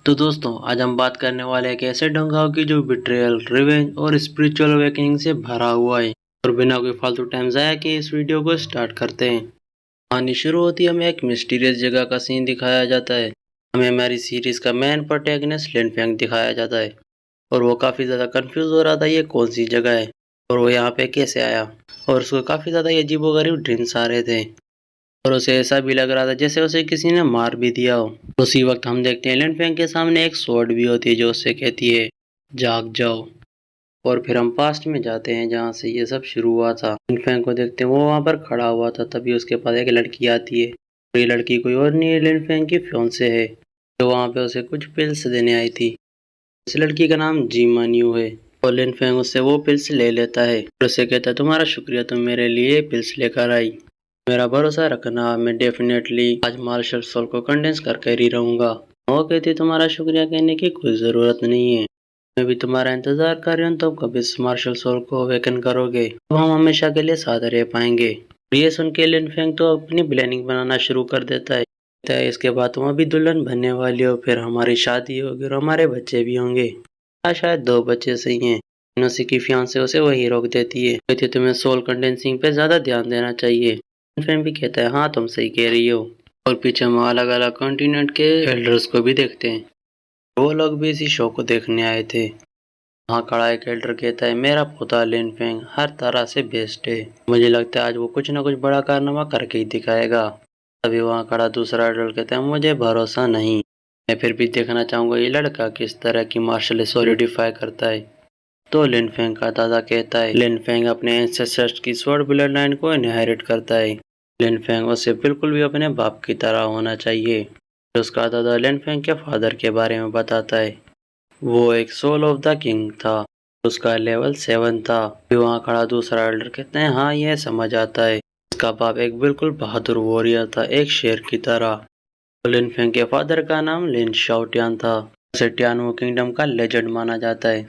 तो दोस्तों आज हम बात करने वाले हैं एक ऐसे डंगाओं की जो बिट्रेयल, रिवेंज और स्पिरिचुअल अवेकनिंग से भरा हुआ है। और बिना कोई फालतू टाइम जाया किए इस वीडियो को स्टार्ट करते हैं। कहानी शुरू होती है, हमें एक मिस्टीरियस जगह का सीन दिखाया जाता है। हमें हमारी सीरीज का मेन प्रोटैगनिस्ट लिन फेंग दिखाया जाता है और वो काफी ज्यादा कंफ्यूज हो रहा था ये कौन सी जगह है और वो यहाँ पे कैसे आया। और उसको काफी ज्यादा अजीबोगरीब ड्रीम्स आ रहे थे और उसे ऐसा भी लग रहा था जैसे उसे किसी ने मार भी दिया हो। उसी वक्त हम देखते हैं लिन फेंग के सामने एक स्वॉर्ड भी होती है जो उससे कहती है जाग जाओ। और फिर हम पास्ट में जाते हैं जहाँ से ये सब शुरू हुआ था। लिन फेंग को देखते हैं वो वहाँ पर खड़ा हुआ था, तभी उसके पास एक लड़की आती है और ये लड़की कोई और नहीं है, लिन फेंग की फियांसे है जो वहाँ पे उसे कुछ पिल्स देने आई थी। इस लड़की का नाम जी मान्यू है और लिन फेंग उससे वो पिल्स ले लेता है और उसे कहता है तुम्हारा शुक्रिया, तुम मेरे लिए पिल्स लेकर आई। मेरा भरोसा रखना, मैं डेफिनेटली आज मार्शल सोल को कंडेंस करके ही रहूंगा। वो कहती तुम्हारा शुक्रिया कहने की कोई जरूरत नहीं है, मैं भी तुम्हारा इंतजार कर रही हूँ, तुम कब इस मार्शल सोल को अवेकन करोगे, तो हम हमेशा के लिए साथ रह पाएंगे। ये सुन के लिन फेंग तो अपनी प्लानिंग बनाना शुरू कर देता है। कहता है इसके बाद तुम अभी दुल्हन बनने वाली हो, फिर हमारी शादी होगी और हमारे बच्चे भी होंगे। शायद 2 बच्चे सही हैं। उसी की फियांसे उसे वही रोक देती है, कहती तुम्हें सोल कंडेंसिंग पे ज्यादा ध्यान देना चाहिए। फ्रेंड भी कहता है हाँ तुम सही कह रही हो। और पीछे हम अलग अलग कॉन्टिनेंट के एल्डर्स को भी देखते हैं, वो लोग भी इसी शो को देखने आए थे। वहाँ खड़ा एक एल्डर कहता है मेरा पोता लिन फेंग हर तरह से बेस्ट है, मुझे लगता है आज वो कुछ ना कुछ बड़ा कारनामा करके ही दिखाएगा। तभी वहाँ खड़ा दूसरा एल्डर कहता है मुझे भरोसा नहीं, मैं फिर भी देखना चाहूंगा ये लड़का किस तरह की मार्शल सॉलिडिफाई करता है। तो लिन फेंग का दादा कहता है लिन फेंग अपने एंसेस्टर्स की स्वॉर्ड ब्लड लाइन को इनहेरिट करता है, लिन फेंग उसे बिल्कुल भी अपने बाप की तरह होना चाहिए। उसका दादा लिन फेंग के फादर के बारे में बताता है, वो एक सोल ऑफ द किंग था, उसका लेवल 7 था। फिर वहाँ खड़ा दूसरा एल्डर कहते हैं हाँ यह समझ आता है, इसका बाप एक बिल्कुल बहादुर वॉरियर था, एक शेर की तरह। लिन फेंग के फादर का नाम लिन शाओटियान था, उसे टियानो किंगडम का लेजेंड माना जाता है।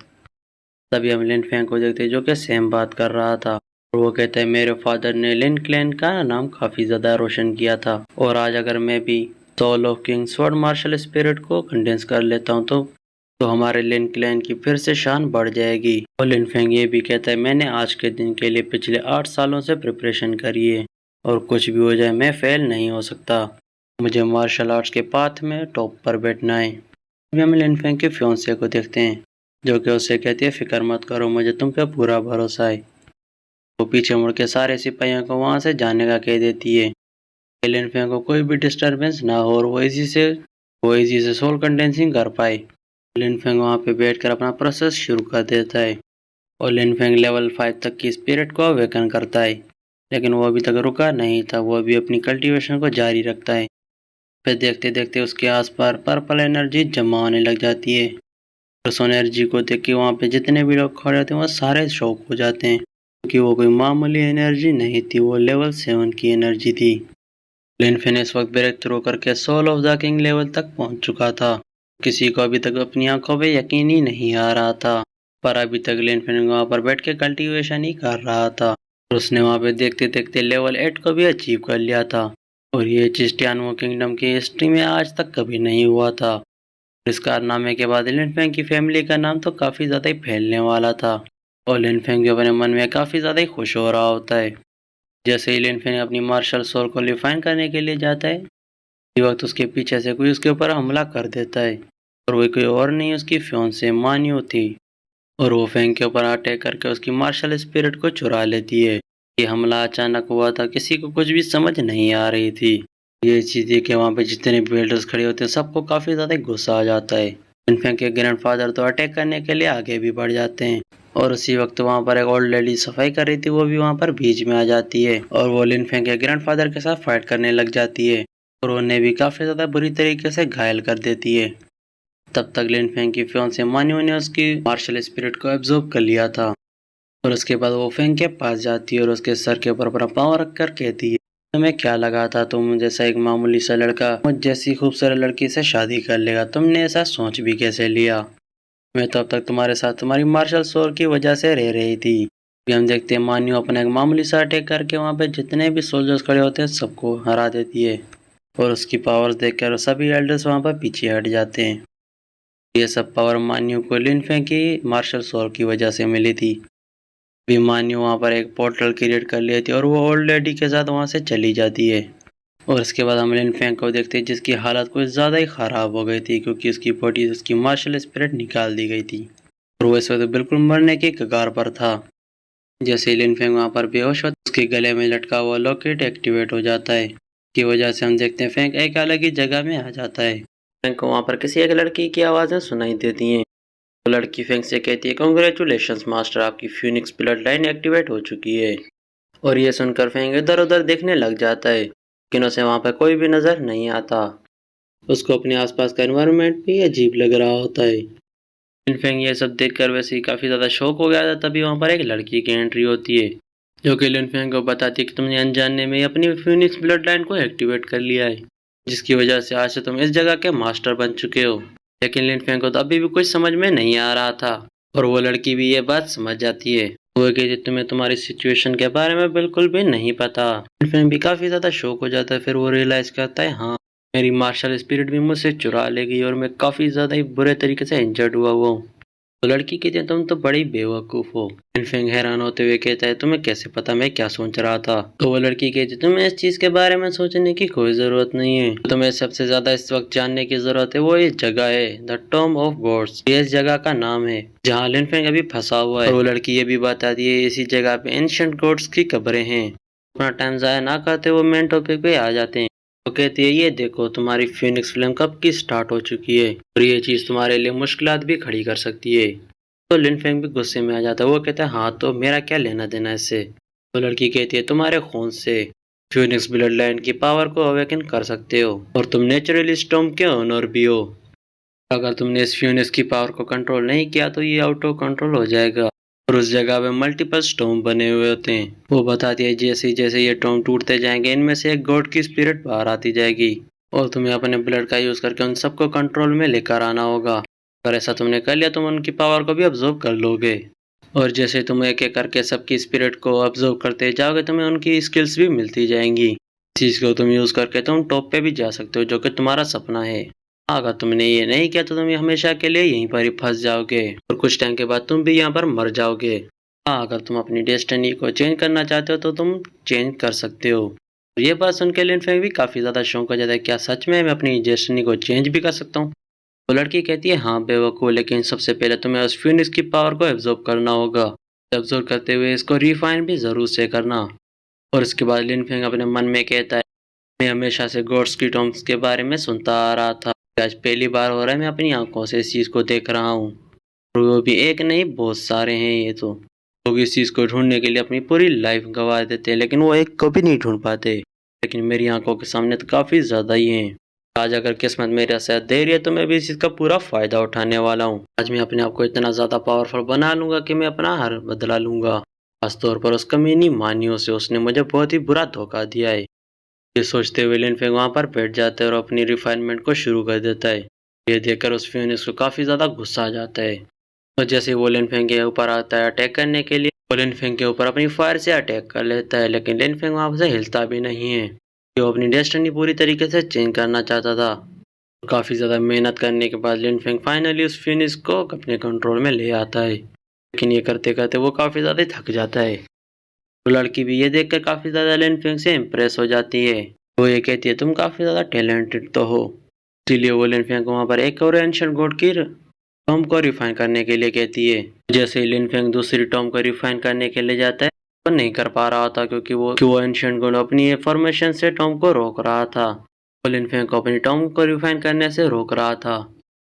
तभी हम लिन फेंग को देखते जो कि सेम बात कर रहा था और वो कहता है मेरे फादर ने लिन क्लैन का नाम काफी ज्यादा रोशन किया था और आज अगर मैं भी soul of king sword martial spirit को कंडेंस कर लेता हूँ तो हमारे लिन क्लैन की फिर से शान बढ़ जाएगी। और लिन फेंग ये भी कहता है मैंने आज के दिन के लिए पिछले 8 सालों से प्रिपरेशन करी है और कुछ भी हो जाए मैं फेल नहीं हो सकता, मुझे मार्शल आर्ट्स के पाथ में टॉप पर बैठना है। अभी हम लिन फेंग के फियांसे को देखते हैं जो कि उसे कहती है फिक्र मत करो, मुझे तुम पे पूरा भरोसा है। वो पीछे मुड़ के सारे सिपाहियों को वहां से जाने का कह देती है, लिन फेंग को कोई भी डिस्टरबेंस ना हो और वो इजी से सोल कंडेंसिंग कर पाए। लिन फेंग वहां पे बैठकर अपना प्रोसेस शुरू कर देता है और लिन फेंग लेवल 5 तक की स्पिरिट को अवेकन करता है, लेकिन वो अभी तक रुका नहीं था, वो अभी अपनी कल्टीवेशन को जारी रखता है। फिर देखते देखते उसके आसपास पर्पल एनर्जी जमा होने लग जाती है। उस एनर्जी को देख के वहाँ पे जितने भी लोग खड़े होते हैं वो सारे शॉक हो जाते हैं, क्योंकि वो कोई मामूली एनर्जी नहीं थी, वो लेवल 7 की एनर्जी थी। लिन फेंग इस वक्त ब्रेक थ्रू करके soul of the king level तक पहुंच चुका था। किसी को अभी तक अपनी आंखों पे यकीन ही नहीं आ रहा था, पर अभी तक लिन फेंग वहाँ पर बैठ के कल्टीवेशन ही कर रहा था और उसने वहाँ पे देखते देखते लेवल 8 को भी अचीव कर लिया था। और ये चीज टियानो किंगडम की हिस्ट्री में आज तक कभी नहीं हुआ था। इस कारनामे के बाद लिन फेंग की फैमिली का नाम तो काफी ज्यादा ही फैलने वाला था और लिन फेंग जो अपने मन में काफी ज्यादा ही खुश हो रहा होता है। जैसे ही लिन फेंग अपनी मार्शल सोल को रिफाइन करने के लिए जाता है, इसी वक्त उसके पीछे से कोई उसके ऊपर हमला कर देता है और वो कोई और नहीं उसकी फियांसे मान्यू थी और वो फेंग के ऊपर अटैक करके उसकी मार्शल स्पिरिट को चुरा लेती है। ये हमला अचानक हुआ था, किसी को कुछ भी समझ नहीं आ रही थी। ये चीज देख के वहाँ पे जितने बिल्डर्स खड़े होते हैं सबको काफी ज्यादा गुस्सा आ जाता है। लिन फेंग के ग्रैंडफादर तो अटैक करने के लिए आगे भी बढ़ जाते हैं और उसी वक्त वहाँ पर एक ओल्ड लेडी सफाई कर रही थी, वो भी वहाँ पर बीच में आ जाती है और वो लिन फेंग के ग्रैंडफादर के साथ फाइट करने लग जाती है और उन्हें भी काफी ज्यादा बुरी तरीके से घायल कर देती है। तब तक लिन फेंग की फियांसे मान्यू ने उसकी मार्शल स्पिरिट को एब्जॉर्ब कर लिया था और उसके बाद वो फेंग के पास जाती है और उसके सर के ऊपर अपना पाँव रख कर कहती है तुम्हें क्या लगा था तुम जैसा एक मामूली सा लड़का मुझ जैसी खूबसूरत लड़की से शादी कर लेगा, तुमने ऐसा सोच भी कैसे लिया, मैं तो अब तक तुम्हारे साथ तुम्हारी मार्शल सोल की वजह से रह रही थी। अभी हम देखते हैं मान्यू अपना एक मामूली सा अटैक करके वहाँ पे जितने भी सोल्जर्स खड़े होते हैं सबको हरा देती है और उसकी पावर्स देखकर सभी एल्डर्स वहाँ पर पीछे हट जाते हैं। ये सब पावर मान्यू को लिन फेंग की मार्शल सॉल की वजह से मिली थी। अभिमान्यु वहाँ पर एक पोर्टल क्रिएट कर लेती है और वो ओल्ड लेडी के साथ वहाँ से चली जाती है। और इसके बाद हम लिन फेंग को देखते हैं जिसकी हालत कुछ ज़्यादा ही ख़राब हो गई थी क्योंकि उसकी बॉडी से उसकी मार्शल स्पिरिट निकाल दी गई थी और वो इस वक्त बिल्कुल मरने की कगार पर था। जैसे लिन फेंग वहाँ पर बेहोश होता है उसके गले में लटका हुआ लॉकेट एक्टिवेट हो जाता है। की वजह से हम देखते हैं फेंग एक अलग ही जगह में आ जाता है। फेंग को वहाँ पर किसी एक लड़की की आवाज़ें सुनाई देती हैं। तो लड़की फेंग से कहती है कांग्रेचुलेशंस मास्टर, आपकी फ्यूनिक्स ब्लड लाइन एक्टिवेट हो चुकी है। और ये सुनकर फेंग इधर उधर देखने लग जाता है लेकिन उसे वहाँ पर कोई भी नज़र नहीं आता। उसको अपने आसपास का एनवायरनमेंट भी अजीब लग रहा होता है। फेंग ये सब देखकर वैसे ही काफ़ी ज़्यादा शौक हो गया था। तभी वहाँ पर एक लड़की की एंट्री होती है जो कि लिन फेंग को बताती है कि तुमने अनजाने में अपनी फ्यूनिक्स ब्लड लाइन को एक्टिवेट कर लिया है जिसकी वजह से आज से तुम इस जगह के मास्टर बन चुके हो। लेकिन लिन फेंग को तो अभी भी कुछ समझ में नहीं आ रहा था और वो लड़की भी ये बात समझ जाती है। वो कहती तुम्हें तुम्हारी सिचुएशन के बारे में बिल्कुल भी नहीं पता। लिन फेंग भी काफ़ी ज़्यादा शौक हो जाता है। फिर वो रियलाइज़ करता है हाँ मेरी मार्शल स्पिरिट भी मुझसे चुरा ले गई और मैं काफ़ी ज़्यादा ही बुरे तरीके से इंजर्ड हुआ हूँ। तो लड़की कहती है तुम तो बड़ी बेवकूफ़ हो। लिन फेंग हैरान होते हुए कहता है तुम्हें कैसे पता मैं क्या सोच रहा था। तो वो लड़की कहती है तुम्हें इस चीज़ के बारे में सोचने की कोई ज़रूरत नहीं है। तुम्हें सबसे ज़्यादा इस वक्त जानने की ज़रूरत है वो ये जगह है द टॉम ऑफ गॉड्स। ये इस जगह का नाम है जहाँ लिन फेंग अभी फंसा हुआ है। और वो लड़की ये भी बताती है इसी जगह पे एंशिएंट गॉड्स की कब्रें हैं। अपना टाइम ज़ाया ना करते वो मेन टॉपिक पे आ जाते हैं। वो कहती है ये देखो तुम्हारी फिनिक्स फिल्म कब की स्टार्ट हो चुकी है और ये चीज़ तुम्हारे लिए मुश्किलात भी खड़ी कर सकती है। तो लिन फेंग भी गुस्से में आ जाता है। वो कहता है हाँ तो मेरा क्या लेना देना इससे। तो लड़की कहती है तुम्हारे खून से फ्यूनिक्स ब्लड लाइन की पावर को अवेकन कर सकते हो और तुम नेचुरली स्टॉर्म के ओनर भी हो। अगर तुमने इस फ्यूनिक्स की पावर को कंट्रोल नहीं किया तो ये आउट ऑफ कंट्रोल हो जाएगा और उस जगह पे मल्टीपल स्टॉर्म बने हुए होते हैं। वो बताती है जैसे जैसे ये टॉर्म टूटते जाएंगे इनमें से एक गॉड की स्पिरिट बाहर आती जाएगी और तुम्हें अपने ब्लड का यूज करके उन सबको कंट्रोल में लेकर आना होगा। अगर ऐसा तुमने कर लिया तुम उनकी पावर को भी ऑब्जर्व कर लोगे और जैसे तुम एक एक करके सबकी स्पिरिट को ऑब्जर्व करते जाओगे तुम्हें उनकी स्किल्स भी मिलती जाएंगी। इस चीज़ को तुम यूज़ करके तुम टॉप पे भी जा सकते हो जो कि तुम्हारा सपना है। अगर तुमने ये नहीं किया तो तुम हमेशा के लिए यहीं पर ही फंस जाओगे और कुछ टाइम के बाद तुम भी यहाँ पर मर जाओगे। हाँ अगर तुम अपनी डेस्टिनी को चेंज करना चाहते हो तो तुम चेंज कर सकते हो। और ये बात सुन के लिन फेंग भी काफ़ी ज़्यादा शौक हो जाता है क्या सच में मैं अपनी डेस्टिनी को चेंज भी कर सकता हूँ। वो लड़की कहती है हाँ बेवकूफ़ लेकिन सबसे पहले तुम्हें उस फ्यूनिक्स की पावर को एब्जॉर्ब करना होगा। एब्जॉर्ब करते हुए इसको रिफाइन भी ज़रूर से करना। और इसके बाद लिन फेंग अपने मन में कहता है मैं हमेशा से गॉड्स की टॉम्स के बारे में सुनता आ रहा था। आज पहली बार हो रहा है मैं अपनी आंखों से इस चीज़ को देख रहा हूँ और वो भी एक नहीं बहुत सारे हैं। ये तो लोग इस चीज़ को ढूंढने के लिए अपनी पूरी लाइफ गंवा देते हैं लेकिन वो एक को भी नहीं ढूंढ पाते। लेकिन मेरी आंखों के सामने तो काफ़ी ज़्यादा ही हैं। आज अगर किस्मत मेरा साथ दे रही है तो मैं भी इस चीज़ का पूरा फ़ायदा उठाने वाला हूँ। आज मैं अपने आप को इतना ज़्यादा पावरफुल बना लूँगा कि मैं अपना हार बदला लूँगा। खासतौर पर उस कमीनी मानियों से उसने मुझे बहुत ही बुरा धोखा दिया है। ये सोचते हुए लिन फेंग वहाँ पर बैठ जाता है और अपनी रिफाइनमेंट को शुरू कर देता है। ये देखकर उस फ्यूनिक्स को काफ़ी ज़्यादा गुस्सा आ जाता है और जैसे वो लिन फेंग के ऊपर आता है अटैक करने के लिए वो लिन फेंग के ऊपर अपनी फायर से अटैक कर लेता है। लेकिन लिन फेंग वहाँ से हिलता भी नहीं है। वो अपनी डेस्टिनी पूरी तरीके से चेंज करना चाहता था। काफ़ी ज़्यादा मेहनत करने के बाद लिन फेंग फाइनली उस फिनिक्स को अपने कंट्रोल में ले आता है लेकिन ये करते करते वो काफ़ी ज़्यादा थक जाता है। तो लड़की भी ये देखकर काफ़ी ज़्यादा लिन फेंग से इम्प्रेस हो जाती है। वो ये कहती है तुम काफ़ी ज़्यादा टैलेंटेड तो हो। इसीलिए वो लिन फेंग को वहाँ पर एक और एंशिएंट गॉड की टॉम को रिफाइन करने के लिए कहती है। जैसे ही लिन फेंग दूसरी टॉम को रिफाइन करने के लिए जाता है वो नहीं कर पा रहा था क्योंकि वो एंशिएंट गॉड अपनी फॉर्मेशन से टॉम को रोक रहा था। वो लिन फेंग को अपनी टॉम को रिफाइन करने से रोक रहा था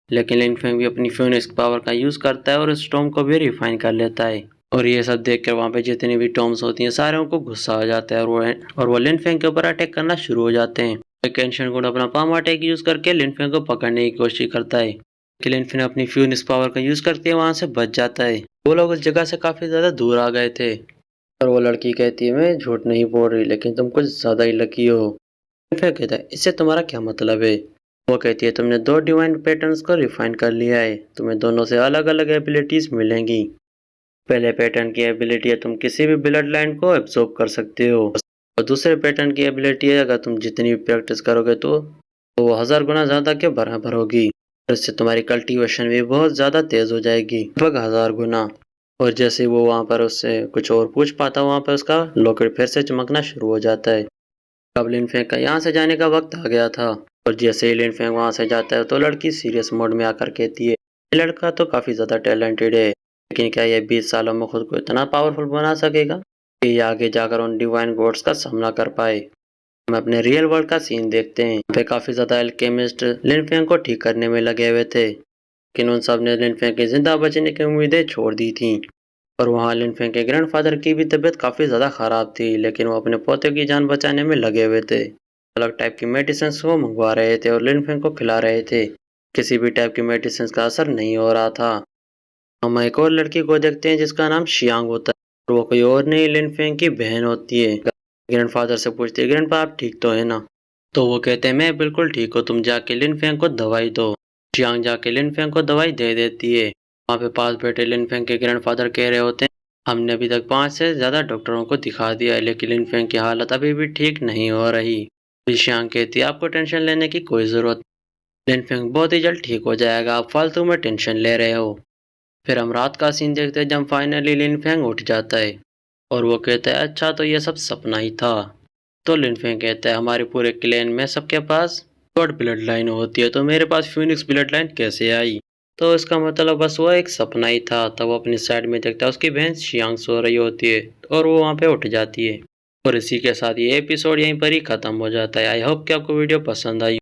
लेकिन लिन फेंग भी अपनी फ्यूनिक्स पावर का यूज़ करता है और उस टॉम को भी रिफाइन कर लेता है। और ये सब देखकर वहाँ पे जितनी भी टॉम्स होती हैं सारे उनको गुस्सा आ जाता है और वो लिन फेंग के ऊपर अटैक करना शुरू हो जाते हैं। एक एंशिएंट गॉड अपना पाम अटैक यूज़ करके लिन फेंग को पकड़ने की कोशिश करता है लेकिन लिन फेंग अपनी फ्यूनिक्स पावर का यूज़ करते वहाँ से बच जाता है। वो लोग उस जगह से काफ़ी ज़्यादा दूर आ गए थे और वो लड़की कहती है मैं झूठ नहीं बोल रही लेकिन तुम कुछ ज़्यादा ही लकी हो। फिर कहता है इससे तुम्हारा क्या मतलब है। वो कहती है तुमने दो डिवाइन पैटर्न्स को रिफाइन कर लिया है। तुम्हें दोनों से अलग अलग एबिलिटीज मिलेंगी। पहले पैटर्न की एबिलिटी है तुम किसी भी ब्लड लाइन को एब्जॉर्ब कर सकते हो और दूसरे पैटर्न की एबिलिटी है अगर तुम जितनी भी प्रैक्टिस करोगे तो वो 1000 गुना ज़्यादा के बराबर होगी। और इससे तुम्हारी कल्टीवेशन भी बहुत ज़्यादा तेज़ हो जाएगी, लगभग 1000 गुना। और जैसे वो वहाँ पर उससे कुछ और पूछ पाता, वहाँ पर उसका लॉकेट फिर से चमकना शुरू हो जाता है। अब लिन फेंग का यहाँ से जाने का वक्त आ गया था। और जैसे ही लिन फेंग वहाँ से जाता है तो लड़की सीरियस मोड में आकर कहती है, ये लड़का तो काफ़ी ज़्यादा टैलेंटेड है, लेकिन क्या ये 20 सालों में खुद को इतना पावरफुल बना सकेगा कि ये आगे जाकर उन डिवाइन गॉड्स का सामना कर पाए। हम अपने रियल वर्ल्ड का सीन देखते हैं। यहाँ पे काफ़ी ज़्यादा एल्केमिस्ट लिन फेंग को ठीक करने में लगे हुए थे, लेकिन उन सब ने लिन फेंग के जिंदा बचने की उम्मीदें छोड़ दी थी। और वहाँ लिन फेंग के ग्रैंडफादर की भी तबीयत काफ़ी ज़्यादा ख़राब थी, लेकिन वो अपने पोते की जान बचाने में लगे हुए थे। अलग टाइप की मेडिसिन को मंगवा रहे थे और लिन फेंग को खिला रहे थे। किसी भी टाइप की मेडिसिन का असर नहीं हो रहा था। हम एक और लड़की को देखते हैं जिसका नाम शियांग होता है, और वो कोई और नहीं लिन फेंग की बहन होती है। ग्रैंडफादर से पूछती है, ग्रैंडपा आप ठीक तो है ना? तो वो कहते हैं, मैं बिल्कुल ठीक हूँ, तुम जाके लिन फेंग को दवाई दो। शियांग जाके लिन फेंग को दवाई दे देती है। वहाँ पे पास बैठे लिन फेंग के ग्रैंडफादर कह रहे होते हैं, हमने अभी तक 5 से ज़्यादा डॉक्टरों को दिखा दिया है, लेकिन लिन फेंग की हालत अभी भी ठीक नहीं हो रही। शियांग कहती है, आपको टेंशन लेने की कोई ज़रूरत नहीं, लिन फेंग बहुत ही जल्द ठीक हो जाएगा, आप फालतू में टेंशन ले रहे हो। फिर हम रात का सीन देखते हैं जब फाइनली लिन फेंग उठ जाता है और वो कहता है, अच्छा तो ये सब सपना ही था। तो लिन फेंग कहता है, हमारे पूरे क्लैन में सबके पास गॉड ब्लड लाइन होती है, तो मेरे पास फ्यूनिक्स ब्लड लाइन कैसे आई? तो इसका मतलब बस वो एक सपना ही था। तब वो अपनी साइड में देखता है उसकी बहन शियांग सो रही होती है और वो वहाँ पे उठ जाती है। और इसी के साथ ये एपिसोड यहीं पर ही खत्म हो जाता है। आई होप कि आपको वीडियो पसंद आई।